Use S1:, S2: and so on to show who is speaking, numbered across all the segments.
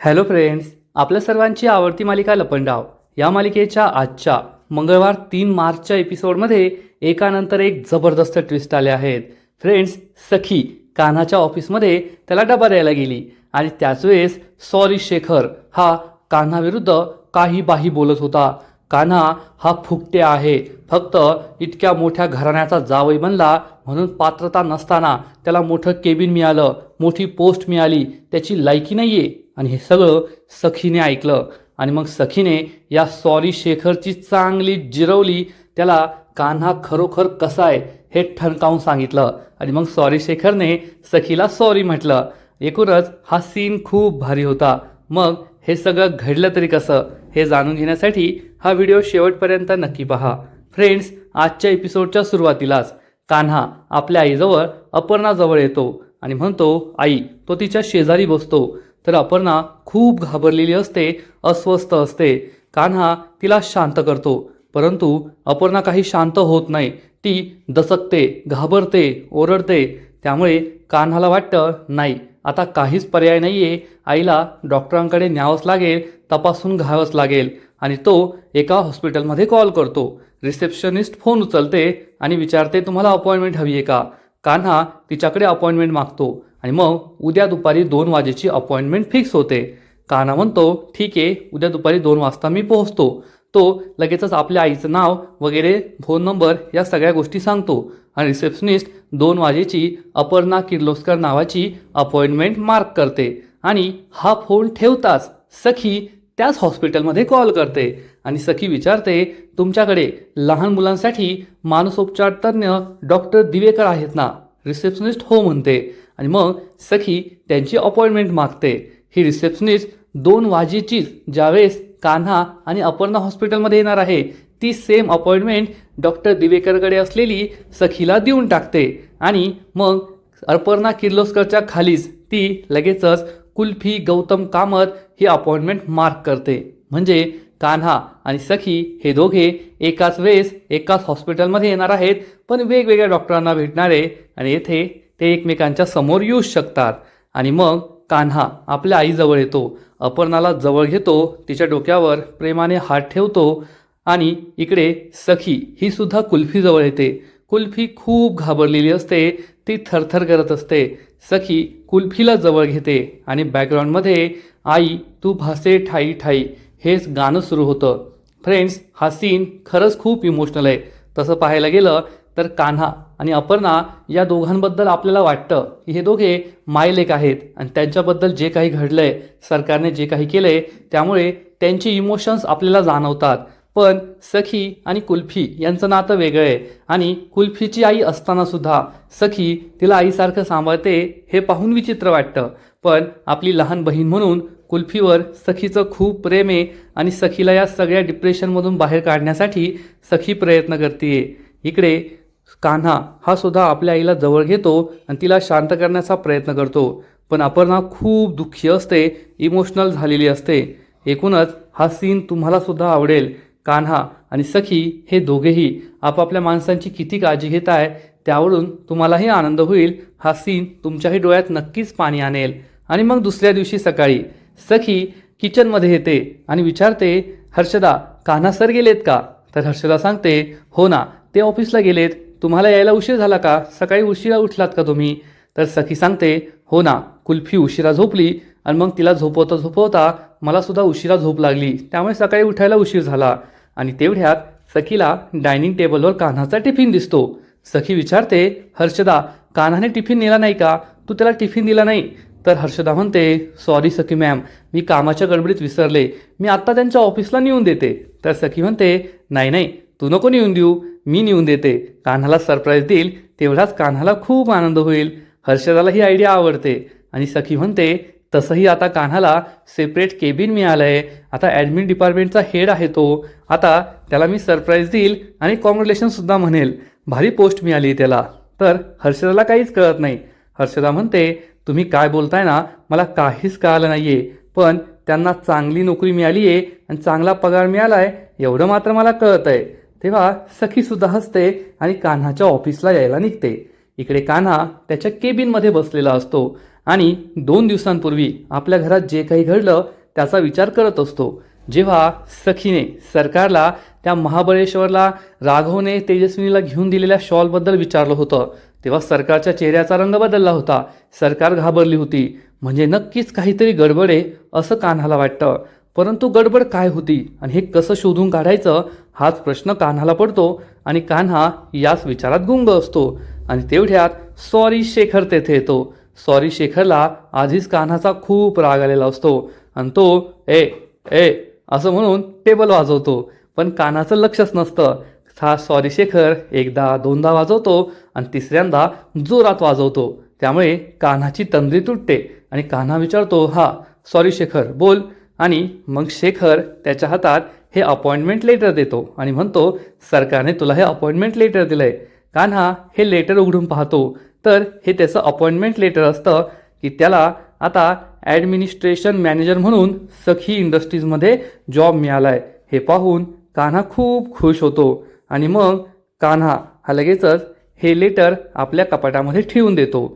S1: Hello friends, आपल्या सर्वांची आवडती मालिका लपंडाव या मालिकेच्या आजच्या मंगळवार 3 मार्चच्या एपिसोडमध्ये एकानंतर एक जबरदस्त ट्विस्ट आले आहेत. फ्रेंड्स, सखी कान्हाच्या ऑफिसमध्ये त्याला डबा द्यायला गेली आणि त्याच वेळेस सॉरी शेखर हा कान्हाविरुद्ध काही बाही बोलत होता. कान्हा हा फुकटे आहे, फक्त इतक्या मोठ्या घराण्याचा जावई बनला म्हणून पात्रता नसताना त्याला मोठं केबिन मिळालं, मोठी पोस्ट मिळाली, त्याची लायकी नाहीये. आणि हे सगळं सखीने ऐकलं आणि मग सखीने या सॉरी शेखरची चांगली जिरवली. त्याला कान्हा खरोखर कसा आहे हे ठणकावून सांगितलं आणि मग सॉरी शेखरने सखीला सॉरी म्हटलं. एकूणच हा सीन खूप भारी होता. मग हे सगळं घडलं तरी कसं हे जाणून घेण्यासाठी हा व्हिडिओ शेवटपर्यंत नक्की पहा. फ्रेंड्स, आजच्या एपिसोडच्या सुरुवातीलाच कान्हा आपल्या आईजवळ अपर्णाजवळ येतो आणि म्हणतो आई. तो तिच्या शेजारी बसतो तर अपर्णा खूप घाबरलेली असते, अस्वस्थ असते. कान्हा तिला शांत करतो परंतु अपर्णा काही शांत होत नाही. ती दचकते, घाबरते, ओरडते. त्यामुळे कान्हाला वाटतं नाही, आता काहीच पर्याय नाहीये, आईला डॉक्टरांकडे न्यावंच लागेल, तपासून घ्यावंच लागेल. आणि तो एका हॉस्पिटलमध्ये कॉल करतो. रिसेप्शनिस्ट फोन उचलते आणि विचारते तुम्हाला अपॉइंटमेंट हवी आहे का. कान्हा तिच्याकडे अपॉइंटमेंट मागतो आणि मग उद्या दुपारी 2 वाजेची अपॉइंटमेंट फिक्स होते. कान्हा म्हणतो ठीक आहे, उद्या दुपारी 2 वाजता मी पोहोचतो. तो लगेचच आपल्या आईचं नाव वगैरे, फोन नंबर या सगळ्या गोष्टी सांगतो आणि रिसेप्शनिस्ट 2 वाजेची अपर्णा किर्लोस्कर नावाची अपॉइंटमेंट मार्क करते. आणि हा फोन ठेवताच सखी त्याच हॉस्पिटलमध्ये कॉल करते आणि सखी विचारते तुमच्याकडे लहान मुलांसाठी मानसोपचार तज्ज्ञ डॉक्टर दिवेकर आहेत ना. रिसेप्शनिस्ट हो म्हणते आणि मग सखी त्यांची अपॉइंटमेंट मागते. ही रिसेप्शनिस्ट 2 वाजेचीच ज्यावेळेस कान्हा आणि अपर्णा हॉस्पिटलमध्ये येणार आहे ती सेम अपॉइंटमेंट डॉक्टर दिवेकरकडे असलेली सखीला देऊन टाकते. आणि मग अपर्णा किर्लोस्करच्या खालीच ती लगेचच कुल्फी गौतम कामत ही अपॉइंटमेंट मार्क करते. म्हणजे कान्हा आणि सखी हे दोघे एकाच वेळेस एकाच हॉस्पिटलमध्ये येणार आहेत, पण वेगवेगळ्या डॉक्टरांना भेटणारे आणि येथे ते एकमेकांच्या समोर येऊ शकतात. आणि मग कान्हा आपल्या आईजवळ येतो, अपर्णाला जवळ घेतो, तिच्या डोक्यावर प्रेमाने हात ठेवतो. आणि इकडे सखी ही सुद्धा कुल्फीजवळ येते. कुल्फी खूप घाबरलेली असते, ती थरथर करत असते. सखी कुल्फीला जवळ घेते आणि बॅकग्राऊंडमध्ये आई तू भासे ठाई ठाई हेच गाणं सुरू होतं. फ्रेंड्स, हा सीन खरंच खूप इमोशनल आहे. तसं पाहायला गेलं तर कान्हा आणि अपर्णा या दोघांबद्दल आपल्याला वाटतं की हे दोघे मायलेक आहेत आणि त्यांच्याबद्दल जे काही घडलंय, सरकारने जे काही केलंय त्यामुळे त्यांचे इमोशन्स आपल्याला जाणवतात. पण सखी आणि कुल्फी यांचं नातं वेगळं आहे आणि कुल्फीची आई असताना सुद्धा सखी तिला आईसारखं सांभाळते हे पाहून विचित्र वाटतं. पण आपली लहान बहीण म्हणून कुल्फीवर सखीचं खूप प्रेम आहे आणि सखीला या सगळ्या डिप्रेशनमधून बाहेर काढण्यासाठी सखी प्रयत्न करते. इकडे कान्हा हा सुद्धा आपल्या आईला जवळ घेतो आणि तिला शांत करण्याचा प्रयत्न करतो. पण अपर्णा खूप दुःखी असते, इमोशनल झालेली असते. एकूणच हा सीन तुम्हाला सुद्धा आवडेल. कान्हा आणि सखी हे दोघेही आपापल्या माणसांची किती काळजी घेत आहे त्यावरून तुम्हालाही आनंद होईल. हा सीन तुमच्याही डोळ्यात नक्कीच पाणी आणेल. आणि मग दुसऱ्या दिवशी सकाळी सखी किचनमध्ये येते आणि विचारते हर्षदा कान्हा सर गेलेत का. तर हर्षदा सांगते हो ना, ते ऑफिसला गेलेत. तुम्हाला यायला उशीर झाला का, सकाळी उशिरा उठलात का तुम्ही. तर सखी सांगते हो ना, कुल्फी उशिरा झोपली आणि मग तिला झोपवता झोपवता मला सुद्धा उशिरा झोप लागली, त्यामुळे सकाळी उठायला उशीर झाला. आणि तेवढ्यात सखीला डायनिंग टेबलवर कान्हाचा टिफिन दिसतो. सखी विचारते हर्षदा कान्हाने टिफिन नेला नाही का, तू त्याला टिफिन दिला नाही. तर हर्षदा म्हणते सॉरी सखी मॅम, मी कामाच्या गडबडीत विसरले, मी आत्ता त्यांच्या ऑफिसला नेऊन देते. तर सखी म्हणते नाही नाही, तू नको नेऊन देऊ, मी नेऊन देते, कान्हाला सरप्राईज देईल, तेवढाच कान्हाला खूप आनंद होईल. हर्षदाला ही आयडिया आवडते आणि सखी म्हणते तसंही आता कान्हाला सेपरेट केबिन मिळालं आहे, आता ॲडमिन डिपार्टमेंटचा हेड आहे तो, आता त्याला मी सरप्राईज देईल आणि कॉंग्रॅच्युलेशनसुद्धा म्हणेल, भारी पोस्ट मिळाली त्याला. तर हर्षदाला काहीच कळत नाही. हर्षदा म्हणते तुम्ही काय बोलताय ना, मला काहीच कळालं नाही आहे, पण त्यांना चांगली नोकरी मिळाली आहे आणि चांगला पगार मिळाला आहे एवढं मात्र मला कळत आहे. तेव्हा सखीसुद्धा हसते आणि कान्हाच्या ऑफिसला यायला निघते. इकडे कान्हा त्याच्या केबिनमध्ये बसलेला असतो आणि 2 दिवसांपूर्वी आपल्या घरात जे काही घडलं त्याचा विचार करत असतो. जेव्हा सखीने सरकारला त्या महाबळेश्वरला राघवने तेजस्विनीला घेऊन दिलेल्या शॉलबद्दल विचारलं होतं, तेव्हा सरकारच्या चेहऱ्याचा रंग बदलला होता. सरकार घाबरली होती. म्हणजे नक्कीच काहीतरी गडबड आहे असं कान्हाला वाटतं. परंतु गडबड काय होती आणि हे कसं शोधून काढायचं हाच प्रश्न कान्हाला पडतो आणि कान्हा याच विचारात गुंग असतो. आणि तेवढ्यात सॉरी शेखर तेथे येतो. सॉरी शेखरला आधीच कान्हाचा खूप राग आलेला असतो आणि तो ए ए असं म्हणून टेबल वाजवतो. पण कान्हाचं लक्षच नसतं. हा सॉरी शेखर एकदा दोनदा वाजवतो आणि तिसऱ्यांदा जोरात वाजवतो. त्यामुळे कान्हाची तंद्री तुटते आणि कान्हा विचारतो, हा सॉरी शेखर बोल. आणि मग शेखर त्याच्या हातात हे अपॉइंटमेंट लेटर देतो आणि म्हणतो, सरकारने तुला हे अपॉइंटमेंट लेटर दिलंय. कान्हा हे लेटर उघडून पाहतो तर हे त्याचं अपॉइंटमेंट लेटर असतं की त्याला आता ॲडमिनिस्ट्रेशन मॅनेजर म्हणून सखी इंडस्ट्रीजमध्ये जॉब मिळाला आहे. हे पाहून कान्हा खूप खुश होतो आणि मग कान्हा हा लगेचच हे लेटर आपल्या कपाटामध्ये ठेवून देतो.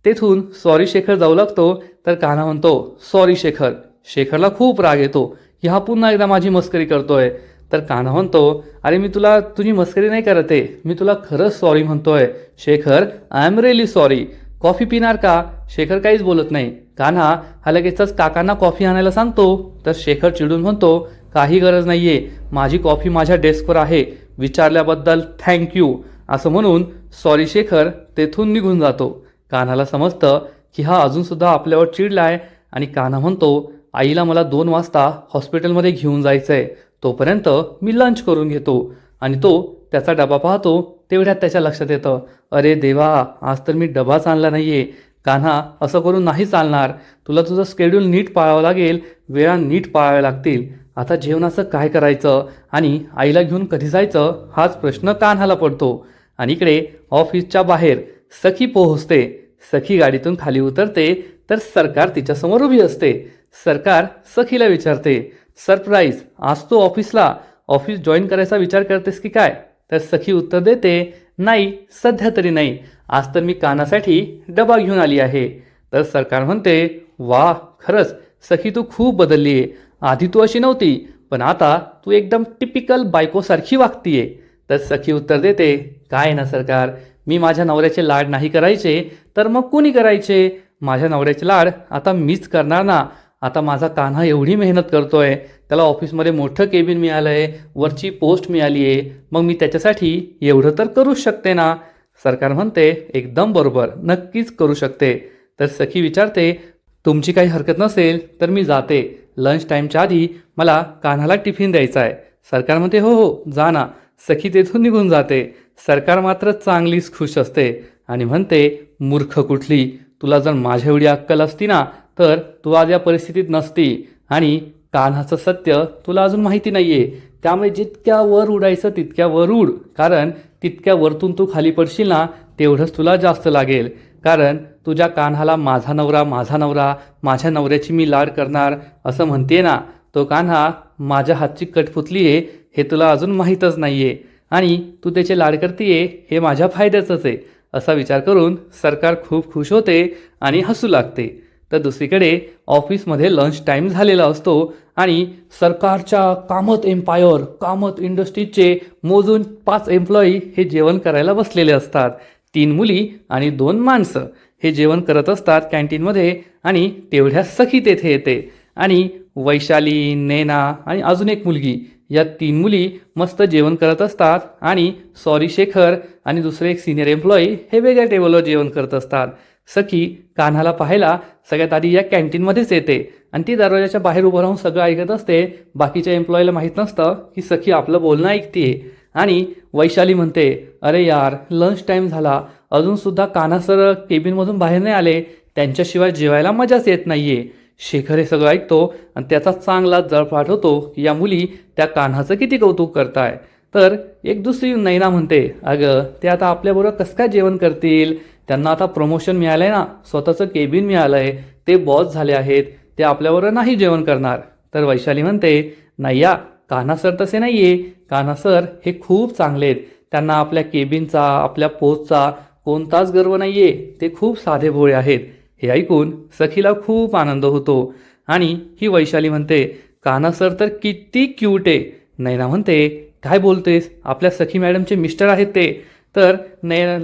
S1: तेथून सॉरी शेखर जाऊ लागतो तर कान्हा म्हणतो, सॉरी शेखर. शेखरला खूप राग येतो की हा पुन्हा एकदा माझी मस्करी करतोय. तर कान्हा म्हणतो, अरे मी तुला तुझी मस्करी नाही करत आहे, मी तुला खरंच सॉरी म्हणतोय. Shekhar I am really sorry. Coffee पिणार का? शेखर काहीच बोलत नाही. कान्हा हा लगेचच काकांना कॉफी आणायला सांगतो तर शेखर चिडून म्हणतो, काही गरज नाहीये, माझी कॉफी माझ्या डेस्कवर आहे, विचारल्याबद्दल थँक्यू. असं म्हणून सॉरी शेखर तेथून निघून जातो. कान्हाला समजतं की हा अजूनसुद्धा आपल्यावर चिडलाय आणि कान्हा म्हणतो, आईला मला 2 वाजता हॉस्पिटलमध्ये घेऊन जायचं आहे, तोपर्यंत मी लंच करून घेतो. आणि तो त्याचा डबा पाहतो. तेवढ्यात त्याच्या लक्षात येतं, अरे देवा, आज तर मी डबाच आणला नाही आहे. कान्हा असं करून नाही चालणार, तुला तुझं स्केड्यूल नीट पाळावं लागेल, वेळा नीट पाळाव्या लागतील. आता जेवणाचं काय करायचं आणि आईला घेऊन कधी जायचं हाच प्रश्न कान्हाला पडतो. आणि इकडे ऑफिसच्या बाहेर सखी पोहोचते. सखी गाडीतून खाली उतरते तर सरकार तिच्यासमोर उभी असते. सरकार सखीला विचारते, सरप्राईज, आज तू ऑफिस जॉईन करायचा विचार करतेस की काय? तर सखी उत्तर देते, नाही सध्या तरी नाही, आज तर मी कानासाठी डबा घेऊन आली आहे. तर सरकार म्हणते, वा, खरंच सखी तू खूप बदलली आहे. आधी तू अशी नव्हती, पण आता तू एकदम टिपिकल बायकोसारखी वागतीये. तर सखी उत्तर देते, काय ना सरकार, मी माझ्या नवऱ्याचे लाड नाही करायचे तर मग कोणी करायचे? माझ्या नवऱ्याचे लाड आता मीच करणार ना. आता माझा कान्हा एवढी मेहनत करतोय, त्याला ऑफिसमध्ये मोठं केबिन मिळालं आहे, वरची पोस्ट मिळाली आहे, मग मी त्याच्यासाठी एवढं तर करूच शकते ना. सरकार म्हणते, एकदम बरोबर, नक्कीच करू शकते. तर सखी विचारते, तुमची काही हरकत नसेल तर मी जाते, लंच टाईमच्या आधी मला कान्हाला टिफिन द्यायचा आहे. सरकार म्हणते, हो हो जा ना. सखी तेथून निघून जाते. सरकार मात्र चांगलीच खुश असते आणि म्हणते, मूर्ख कुठली, तुला जर माझ्या एवढी अक्कल असती ना तर तू आज या परिस्थितीत नसती. आणि कान्हाचं सत्य तुला अजून माहिती नाहीये, त्यामुळे जितक्या वर उडायचं तितक्या वर उड, कारण तितक्या वरतून तू खाली पडशील ना तेवढंच तुला जास्त लागेल. कारण तुझ्या कान्हाला माझा नवरा माझा नवरा, माझ्या नवऱ्याची मी लाड करणार असं म्हणते ना, तो कान्हा माझ्या हातची कठपुतली आहे हे तुला अजून माहीतच नाहीये आणि तू त्याचे लाड करतीये हे माझ्या फायद्याचंच आहे. असा विचार करून सरकार खूप खुश होते आणि हसू लागते. तर दुसरीकडे ऑफिसमध्ये लंच टाईम झालेला असतो आणि सरकारच्या कामत इंडस्ट्रीजचे मोजून 5 एम्प्लॉई हे जेवण करायला बसलेले असतात. 3 मुली आणि 2 माणसं हे जेवण करत असतात कॅन्टीनमध्ये. आणि तेवढ्या सखी तेथे येते आणि वैशाली, नैना आणि अजून एक मुलगी, या 3 मुली मस्त जेवण करत असतात आणि सॉरी शेखर आणि दुसरे एक सिनियर एम्प्लॉई हे वेगळ्या टेबलवर जेवण करत असतात. सखी कान्हाला पाहायला सगळ्यात आधी या कॅन्टीनमध्येच येते आणि ती दरवाजाच्या बाहेर उभं राहून सगळं ऐकत असते. बाकीच्या एम्प्लॉईला माहीत नसतं की सखी आपलं बोलणं ऐकते. आणि वैशाली म्हणते, अरे यार, लंच टाईम झाला, अजूनसुद्धा कान्हा सर केबिनमधून बाहेर नाही आले, त्यांच्याशिवाय जेवायला मजाच येत नाहीये. शेखर हे सगळं ऐकतो आणि त्याचा चांगला जळफाट होतो की या मुली त्या कान्हाचं किती कौतुक करताय. तर एक दुसरी नैना म्हणते, अगं ते आता आपल्याबरोबर कसं काय जेवण करतील, त्यांना आता प्रमोशन मिळालं आहे ना, स्वतःचं केबिन मिळालं आहे, ते बॉस झाले आहेत, ते आपल्याबरोबर नाही जेवण करणार. तर वैशाली म्हणते, नाही या, कान्हा सर तसे नाही आहे, कान्हा सर हे खूप चांगले आहेत, त्यांना आपल्या केबिनचा आपल्या पोस्टचा कोणताच गर्व नाही आहे, ते खूप साधे भोळे आहेत. हे ऐकून सखीला खूप आनंद होतो आणि ही वैशाली म्हणते, कान्हा सर तर किती क्यूट आहे. नैना म्हणते, काय बोलतेस, आपल्या सखी मॅडमचे मिस्टर आहेत ते. तर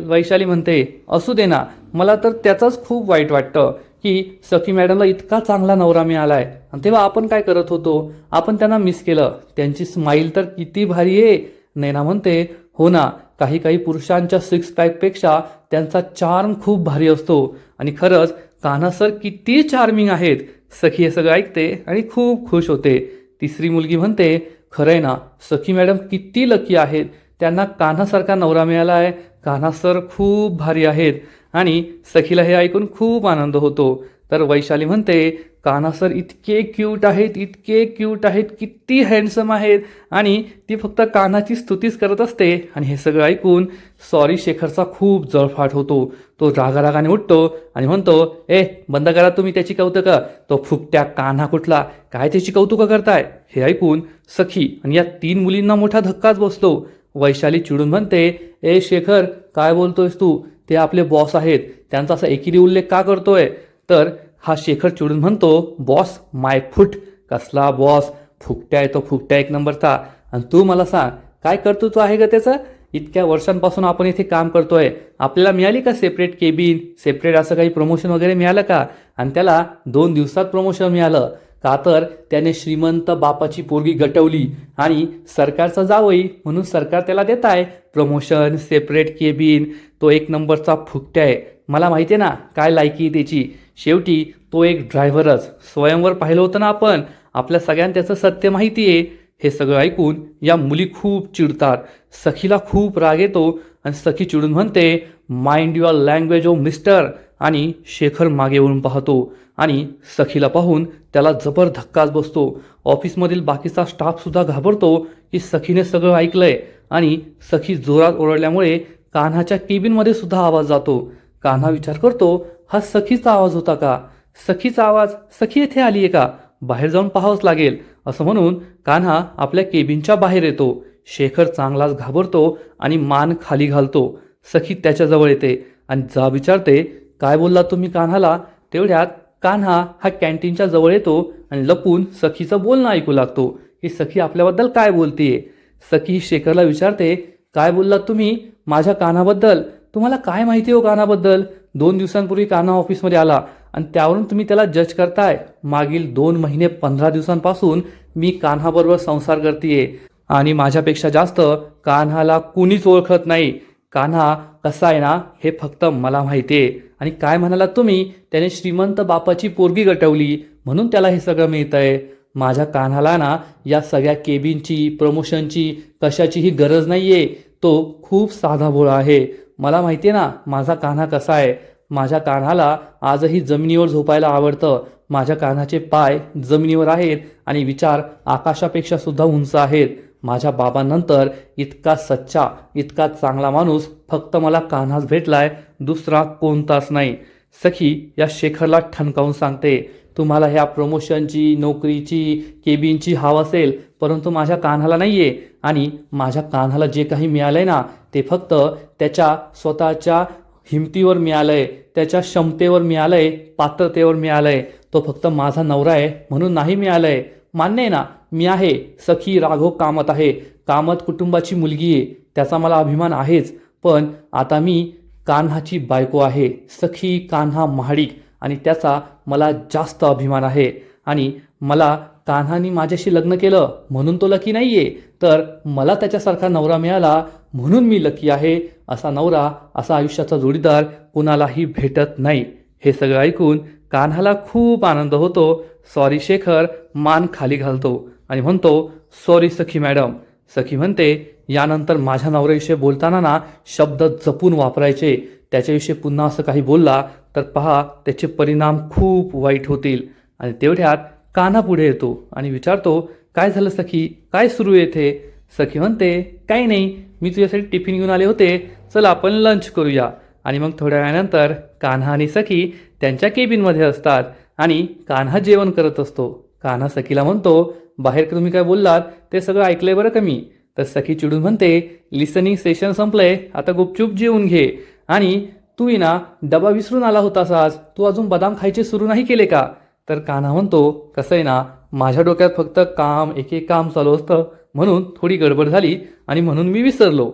S1: वैशाली म्हणते, असू दे ना, मला तर त्याचंच खूप वाईट वाटतं की सखी मॅडमला इतका चांगला नवरा मिळालाय आणि तेव्हा आपण काय करत होतो, आपण त्यांना मिस केलं. त्यांची स्माईल तर किती भारी आहे. नैना म्हणते, हो ना, काही काही पुरुषांच्या सिक्स पॅकपेक्षा त्यांचा चार्म खूप भारी असतो आणि खरंच कान्हा सर किती चार्मिंग आहेत. सखी हे सगळं ऐकते आणि खूप खुश होते. तिसरी मुलगी म्हणते, खरंय ना, सखी मॅडम किती लकी आहेत, त्यांना कान्हासारखा नवरा मिळाला आहे. कान्हा सर खूप भारी आहेत. आणि सखीला हे ऐकून खूप आनंद होतो. तर वैशाली म्हणते, कान्हा सर इतके क्यूट आहेत, इतके क्यूट आहेत, किती हँडसम आहेत. आणि ती फक्त कान्हाची स्तुतीच करत असते. आणि हे सगळं ऐकून सॉरी शेखरचा खूप जळफाट होतो. तो रागारागाने उठतो आणि म्हणतो, बंद करा तुम्ही त्याची कौतुकं. तो फुकट्या कान्हा कुठला, काय त्याची कौतुकं करताय. हे ऐकून सखी आणि या 3 मुलींना मोठा धक्काच बसतो. वैशाली चिडून म्हणते, शेखर, काय बोलतोयस तू, ते आपले बॉस आहेत, त्यांचा असा एकेरी उल्लेख का करतोय. तर हा शेखर चिडून म्हणतो, बॉस माय फूट, कसला बॉस, फुकट्या आहे तो, फुकट्या एक नंबरचा. आणि तू मला सांग, काय कर्तृत्व आहे का त्याचं. इतक्या वर्षांपासून आपण इथे काम करतोय, आपल्याला मिळाली का सेपरेट केबिन, सेपरेट असं काही प्रमोशन वगैरे मिळालं का. आणि त्याला 2 दिवसात प्रमोशन मिळालं का, तर त्याने श्रीमंत बापाची पोरगी गटवली आणि सरकारचा जावई म्हणून सरकार त्याला देत आहे प्रमोशन, सेपरेट केबिन. तो एक नंबरचा फुकट्या आहे. मला माहिती आहे ना काय लायकी त्याची. शेवटी तो एक ड्रायव्हरच. स्वयंवर पाहिलं होतं ना आपण, आपल्या सगळ्यांना त्याचं सत्य माहिती आहे. हे सगळं ऐकून या मुली खूप चिडतात. सखीला खूप राग येतो आणि सखी चिडून म्हणते, mind your language oh mister. आणि शेखर मागे वळून पाहतो आणि सखीला पाहून त्याला जबर धक्काच बसतो. ऑफिसमधील बाकीचा स्टाफसुद्धा घाबरतो की सखीने सगळं ऐकलंय. आणि सखी जोरात ओरडल्यामुळे कान्हाच्या केबिनमध्ये सुद्धा आवाज जातो. कान्हा विचार करतो, हा सखीचा आवाज होता का, सखीचा आवाज, सखी येथे आली आहे का, बाहेर जाऊन पाहावंच लागेल. असं म्हणून कान्हा आपल्या केबिनच्या बाहेर येतो. शेखर चांगलाच घाबरतो आणि मान खाली घालतो. सखी त्याच्याजवळ येते आणि जा विचारते, काय बोलला तुम्ही कान्हाला. तेवढ्यात कान्हा हा कॅन्टीनच्या जवळ येतो आणि लपून सखीचं बोलणं ऐकू लागतो की सखी आपल्याबद्दल काय बोलतीये. सखी शेखरला विचारते, काय बोललात तुम्ही माझ्या कान्हाबद्दल, तुम्हाला काय माहिती हो कान्हाबद्दल. 2 दिवसांपूर्वी कान्हा ऑफिसमध्ये आला आणि त्यावरून तुम्ही त्याला जज करताय. मागील 2 महिने 15 दिवसांपासून मी कान्हाबरोबर संसार करतेय आणि माझ्यापेक्षा जास्त कान्हाला कुणीच ओळखत नाही. कान्हा कसा आहे ना हे फक्त मला माहिती आहे. आणि काय म्हणालात तुम्ही, त्याने श्रीमंत बापाची पोरगी गटवली म्हणून त्याला हे सगळं मिळतंय. माझ्या कान्हाला ना या सगळ्या केबिनची, प्रमोशनची, कशाचीही गरज नाहीये. तो खूप साधा भोळा आहे. मला माहिती आहे ना माझा कान्हा कसा आहे. माझ्या कान्हाला आजही जमिनीवर झोपायला आवडतं. माझ्या कान्हाचे पाय जमिनीवर आहेत आणि विचार आकाशापेक्षा सुद्धा उंच आहेत. माझ्या बाबांनंतर इतका सच्चा, इतका चांगला माणूस फक्त मला कान्हाच भेटलाय, दुसरा कोणताच नाही. सखी या शेखरला ठणकावून सांगते, तुम्हाला ह्या प्रमोशनची, नोकरीची, केबिनची हाव असेल, परंतु माझ्या कान्हाला नाहीये. आणि माझ्या कान्हाला जे काही मिळालंय ना ते फक्त त्याच्या स्वतःच्या हिमतीवर मिळालंय, त्याच्या क्षमतेवर मिळालंय, पात्रतेवर मिळालंय. तो फक्त माझा नवरा आहे म्हणून नाही मिळालंय. मान्य आहे ना, मी आहे, सखी राघव कामत आहे, कामत कुटुंबाची मुलगी आहे, त्याचा मला अभिमान आहेच. पण आता मी कान्हाची बायको आहे, सखी कान्हा महाडिक, आणि त्याचा मला जास्त अभिमान आहे. आणि मला कान्हानी माझ्याशी लग्न केलं म्हणून तो लकी नाहीये, तर मला त्याच्यासारखा नवरा मिळाला म्हणून मी लकी आहे. असा नवरा, असा आयुष्याचा जोडीदार कुणालाही भेटत नाही. हे सगळं ऐकून कान्हाला खूप आनंद होतो. सॉरी शेखर मान खाली घालतो आणि म्हणतो, सॉरी सखी मॅडम. सखी म्हणते, यानंतर माझ्या नवऱ्याविषयी बोलताना ना शब्द जपून वापरायचे. त्याच्याविषयी पुन्हा असं काही बोलला तर पहा त्याचे परिणाम खूप वाईट होतील. आणि तेवढ्यात कान्हा पुढे येतो आणि विचारतो, काय झालं सखी, काय सुरू आहे इथे. सखी म्हणते, काही नाही, मी तुझ्यासाठी टिफिन घेऊन आले होते, चल आपण लंच करूया. आणि मग थोड्या वेळानंतर कान्हा आणि सखी त्यांच्या केबिनमध्ये असतात आणि कान्हा जेवण करत असतो. कान्हा सखीला म्हणतो, बाहेर तुम्ही काय बोललात ते सगळं ऐकलंय बरं का मी. तर सखी चिडून म्हणते, लिसनिंग सेशन संपलंय, आता गुपचूप जेवून घे. आणि तू ना डबा विसरून आला होतास आज, तू अजून बदाम खायचे सुरू नाही केले का? तर कान्हा म्हणतो, कसं आहे ना, माझ्या डोक्यात फक्त काम एक एक काम चालू असतं, म्हणून थोडी गडबड झाली आणि म्हणून मी विसरलो.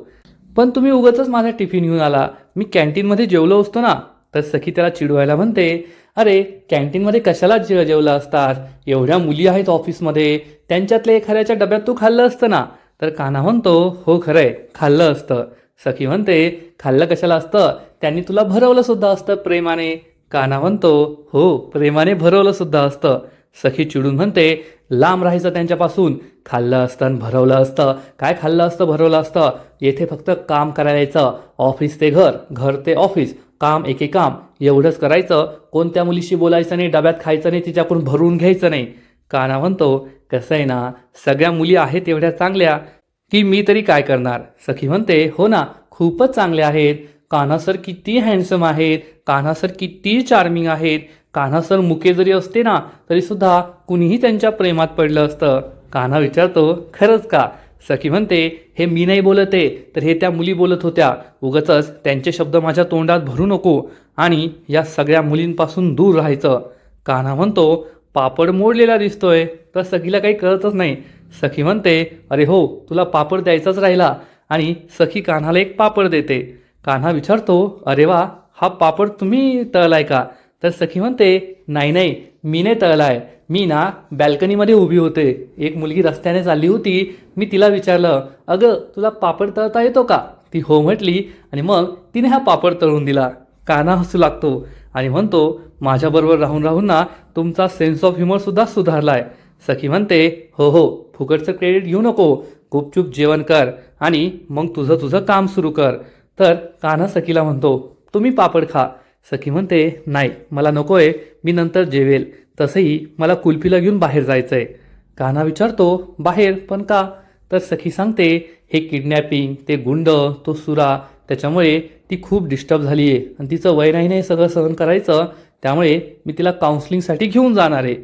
S1: पण तुम्ही उगाचच माझा टिफिन घेऊन आला, मी कॅन्टीनमध्ये जेवलो असतो ना. तर सखी त्याला चिडवायला म्हणते, अरे कॅन्टीनमध्ये कशाला जेवला असतात, एवढ्या मुली आहेत ऑफिसमध्ये, त्यांच्यातल्या एखाद्याच्या डब्यात तू खाल्लं असतं ना. तर कान्हा म्हणतो, हो खरंय खाल्लं असतं. सखी म्हणते, खाल्लं कशाला असतं, त्यांनी तुला भरवलं सुद्धा असतं प्रेमाने. कान्हा म्हणतो, हो प्रेमाने भरवलं सुद्धा असतं. सखी चिडून म्हणते, लांब राहायचं त्यांच्यापासून, खाल्लं असतं आणि भरवलं असतं, काय खाल्लं असतं भरवलं असतं, येथे फक्त काम करायला यायचं, ऑफिस ते घर, घर ते ऑफिस, काम एके काम, एवढंच करायचं, कोणत्या मुलीशी बोलायचं नाही, डब्यात खायचं नाही, तिच्याकडून भरून घ्यायचं नाही. कान्हा म्हणतो, कसं आहे ना, सगळ्या मुली आहेत एवढ्या चांगल्या की मी तरी काय करणार. सखी म्हणते, हो ना खूपच चांगले आहेत, कान्हा सर किती हँडसम आहेत, कान्हा सर किती चार्मिंग आहेत, कान्हा सर मुके जरी असते ना तरीसुद्धा कुणीही त्यांच्या प्रेमात पडलं असतं. कान्हा विचारतो, खरंच का? सखी म्हणते, हे मी नाही बोलते, तर हे त्या मुली बोलत होत्या, उगाचच त्यांचे शब्द माझ्या तोंडात भरू नको आणि या सगळ्या मुलींपासून दूर राहायचं. कान्हा म्हणतो, पापड मोडलेला दिसतोय. तर सखीला काही कळतच नाही. सखी म्हणते, अरे हो तुला पापड द्यायचाच राहिला, आणि सखी कान्हाला एक पापड देते. कान्हा विचारतो, अरे वा, हा पापड तुम्ही तळलाय का? तर सखी म्हणते, नाही नाही मी नाही तळलाय, मी ना बॅल्कनीमध्ये उभी होते, एक मुलगी रस्त्याने चालली होती, मी तिला विचारलं, अगं तुला पापड तळता येतो का? ती हो म्हटली आणि मग तिने हा पापड तळून दिला. कान्हा हसू लागतो आणि म्हणतो, माझ्याबरोबर राहून राहून ना तुमचा सेन्स ऑफ ह्युमरसुद्धा सुधारलाय. सखी म्हणते, हो हो फुकटचं क्रेडिट घेऊ नको, गुपचूप जेवण कर आणि मग तुझं तुझं काम सुरू कर. तर कान्हा सखीला म्हणतो, तुम्ही पापड खा. सखी म्हणते, नाही मला नको आहे, मी नंतर जेवेल, तसंही मला कुल्फीला घेऊन बाहेर जायचं आहे. कान्हा विचारतो, बाहेर पण का? तर सखी सांगते, हे किडनॅपिंग, ते गुंड, तो सुरा, त्याच्यामुळे ती खूप डिस्टर्ब झाली आहे आणि तिचं वय नाही हे सगळं सहन करायचं, त्यामुळे मी तिला काउन्सिलिंगसाठी घेऊन जाणार आहे.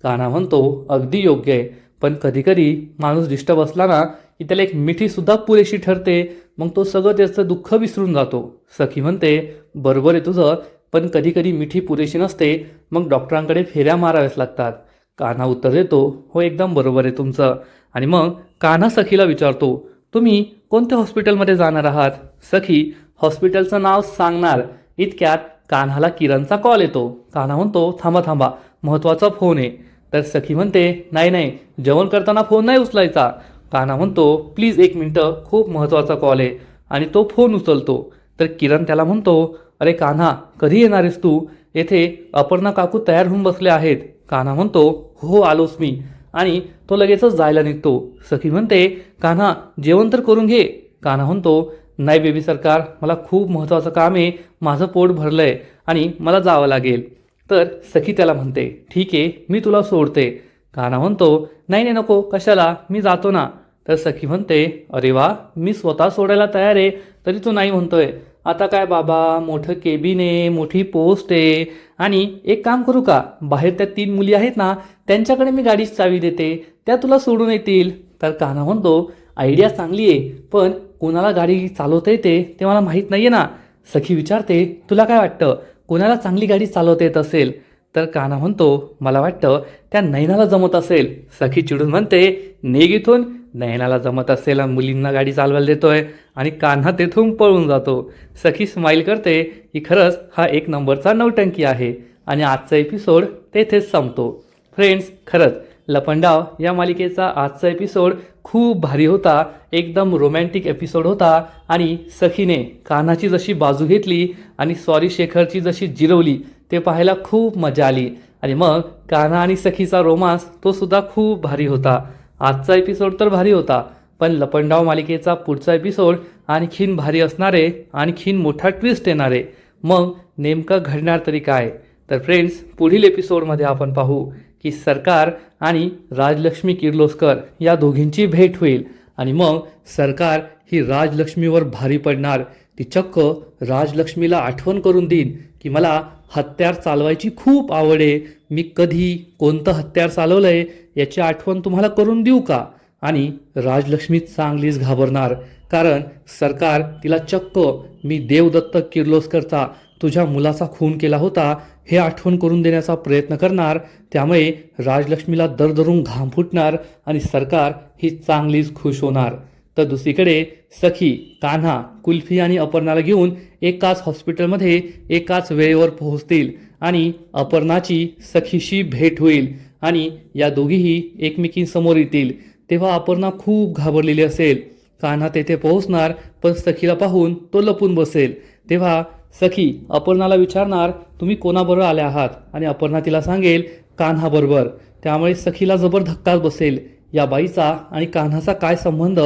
S1: कान्हा म्हणतो, अगदी योग्य आहे, पण कधीकधी माणूस डिस्टर्ब असला ना की त्याला एक मिठीसुद्धा पुरेशी ठरते, मग तो सगळं त्याचं दुःख विसरून जातो. सखी म्हणते, बरोबर आहे तुझं, पण कधीकधी मिठी पुरेशी नसते, मग डॉक्टरांकडे फेऱ्या माराव्याच लागतात. कान्हा उत्तर देतो, हो एकदम बरोबर आहे तुमचं. आणि मग कान्हा सखीला विचारतो, तुम्ही कोणत्या हॉस्पिटलमध्ये जाणार आहात? सखी हॉस्पिटलचं नाव सांगणार इतक्यात कान्हाला किरणचा कॉल येतो. कान्हा म्हणतो, थांबा थांबा महत्त्वाचा फोन आहे. तर सखी म्हणते, नाही नाही जेवण करताना फोन नाही उचलायचा. कान्हा म्हणतो, प्लीज एक मिनटं, खूप महत्त्वाचा कॉल आहे, आणि तो फोन उचलतो. तर किरण त्याला म्हणतो, अरे कान्हा कधी येणार आहेस तू? येथे अपर्णा काकू तयार होऊन बसले आहेत. कान्हा म्हणतो, हो आलोच मी, आणि तो लगेचच जायला निघतो. सखी म्हणते, कान्हा जेवण तर करून घे. कान्हा म्हणतो, नाही बेबी सरकार, मला खूप महत्त्वाचं काम आहे, माझं पोट भरलं आहे आणि मला जावं लागेल. तर सखी त्याला म्हणते, ठीक आहे मी तुला सोडते. कान्हा म्हणतो, नाही नाही नको, कशाला, मी जातो ना. तर सखी म्हणते, अरे वा, मी स्वतः सोडायला तयार आहे, तरी तू नाही म्हणतोय. आता काय बाबा, मोठं केबिन आहे, मोठी पोस्ट आहे, आणि एक काम करू का, बाहेर त्या 3 मुली आहेत ना त्यांच्याकडे मी गाडीची चावी देते, त्या तुला सोडून येतील. तर कान्हा म्हणतो, आयडिया चांगली आहे, पण कोणाला गाडी चालवता येते ते मला माहीत नाही आहे ना. सखी विचारते, तुला काय वाटतं कोणाला चांगली गाडी चालवता येत असेल? तर कान्हा म्हणतो, मला वाटतं त्या नयनाला जमत असेल. सखी चिडून म्हणते, निघ इथून, नयनाला जमत असेल आणि मुलींना गाडी चालवायला देतोय, आणि कान्हा तेथून पळून जातो. सखी स्माईल करते की खरंच हा एक नंबरचा नौटंकी आहे, आणि आजचा एपिसोड तेथेच संपतो. फ्रेंड्स, खरंच लपंडाव या मालिकेचा आजचा एपिसोड खूप भारी होता, एकदम रोमॅन्टिक एपिसोड होता, आणि सखीने कान्हाची जशी बाजू घेतली आणि सॉरी शेखरची जशी जिरवली ते पाहायला खूप मजा आली. आणि मग कान्हा आणि सखीचा रोमांस तो सुद्धा खूप भारी होता. आजचा एपिसोड तर भारी होता, पण लपंडाव मालिकेचा पुढचा एपिसोड आणखीन भारी असणारे, आणखीन मोठा ट्विस्ट येणारे. मग नेमकं घडणार तरी काय? तर फ्रेंड्स, पुढील एपिसोडमध्ये आपण पाहू की सरकार आणि राजलक्ष्मी किर्लोस्कर या दोघींची भेट होईल, आणि मग सरकार ही राजलक्ष्मीवर भारी पडणार. ती चक्क राजलक्ष्मीला आठवण करून देईन की मला हत्यार चालवायची खूप आवड आहे, मी कधी कोणतं हत्यार चालवलंय याची आठवण तुम्हाला करून देऊ का? आणि राजलक्ष्मी चांगलीच घाबरणार, कारण सरकार तिला चक्क मी देवदत्त किर्लोस्करचा तुझ्या मुलाचा खून केला होता हे आठवण करून देण्याचा प्रयत्न करणार. त्यामुळे राजलक्ष्मीला दरदरून घाम फुटणार आणि सरकार ही चांगलीच खुश होणार. तर दुसरीकडे सखी, कान्हा, कुल्फी आणि अपर्णाला घेऊन एकाच हॉस्पिटलमध्ये एकाच वेळेवर पोहोचतील आणि अपर्णाची सखीशी भेट होईल आणि या दोघीही एकमेकींसमोर येतील. तेव्हा अपर्णा खूप घाबरलेली असेल. कान्हा तेथे पोहोचणार, पण सखीला पाहून तो लपून बसेल. तेव्हा सखी अपर्णाला विचारणार, तुम्ही कोणाबरोबर आल्या आहात? आणि अपर्णा तिला सांगेल, कान्हाबरोबर. त्यामुळे सखीला जबर धक्काच बसेल. या बाईचा आणि कान्हाचा काय संबंध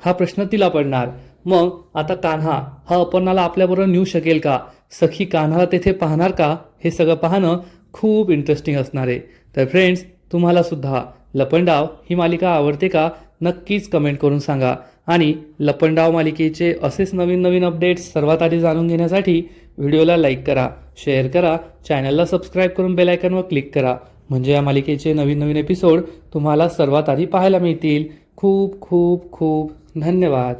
S1: हा प्रश्न तिला पडणार. मग आता कान्हा हा अपर्णाला आपल्याबरोबर नेऊ शकेल का? सखी कान्हाला तेथे पाहणार का? हे सगळं पाहणं खूप इंटरेस्टिंग असणार आहे. तर फ्रेंड्स, तुम्हाला सुद्धा लपंडाव ही मालिका आवडते का? नक्कीच कमेंट करून सांगा. आणि लपंडाव मालिकेचे असेच नवीन नवीन अपडेट्स सर्वात आधी जाणून घेण्यासाठी व्हिडिओला लाईक करा, शेअर करा, चॅनलला सबस्क्राईब करून बेल आयकॉनवर क्लिक करा. म्हणजे या मालिकेचे नवीन नवीन एपिसोड तुम्हाला सर्वात आधी पाहायला मिळतील. खूप खूप खूप धन्यवाद.